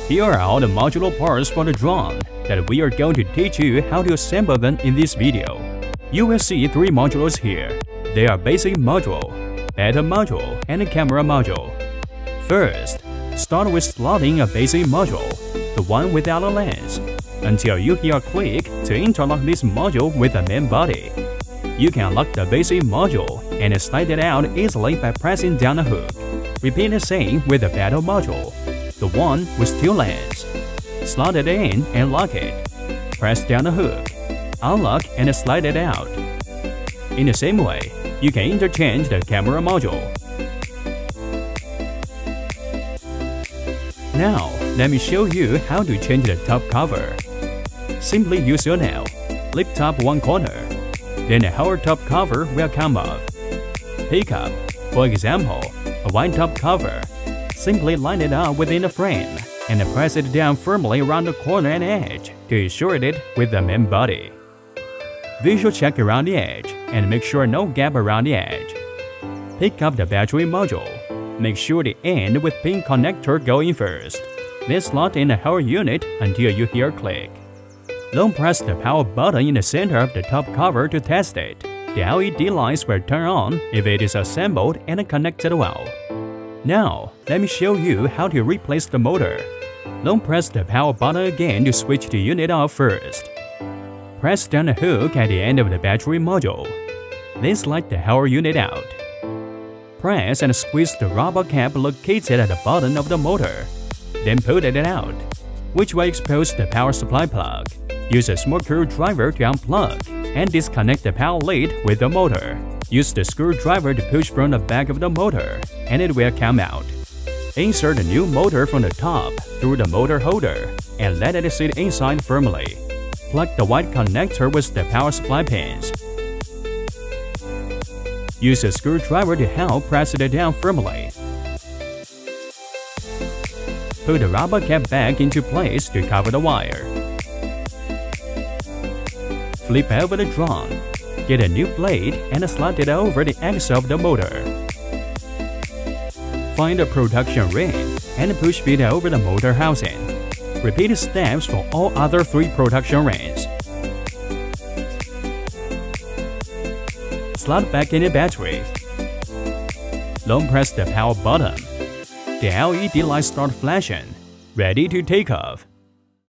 Here are all the modular parts for the drone that we are going to teach you how to assemble them in this video. You will see 3 modules here. They are basic module, battle module, and a camera module. First, start with slotting a basic module, the one without a lens, until you hear a click to interlock this module with the main body. You can lock the basic module and slide it out easily by pressing down the hook. Repeat the same with the battle module, the one with 2 lanes. Slot it in and lock it. Press down the hook, unlock and slide it out. In the same way, you can interchange the camera module. Now, let me show you how to change the top cover. Simply use your nail, lift up one corner, then the whole top cover will come off. Pick up, for example, a white top cover. Simply line it up within the frame and press it down firmly around the corner and edge to ensure it with the main body. Visual check around the edge and make sure no gap around the edge. Pick up the battery module. Make sure the end with pin connector going first. Then slot in the whole unit until you hear a click. Don't press the power button in the center of the top cover to test it. The LED lights will turn on if it is assembled and connected well. Now, let me show you how to replace the motor. Don't press the power button again to switch the unit off first. Press down the hook at the end of the battery module. Then slide the whole unit out. Press and squeeze the rubber cap located at the bottom of the motor. Then pull it out, which will expose the power supply plug. Use a small screwdriver to unplug and disconnect the power lead with the motor. Use the screwdriver to push from the back of the motor, and it will come out. Insert a new motor from the top through the motor holder and let it sit inside firmly. Plug the white connector with the power supply pins. Use a screwdriver to help press it down firmly. Put the rubber cap back into place to cover the wire. Flip over the drum. Get a new blade and slide it over the axle of the motor. Find the production ring and push it over the motor housing. Repeat the steps for all other 3 production rings. Slot back in the battery. Don't press the power button. The LED lights start flashing, ready to take off.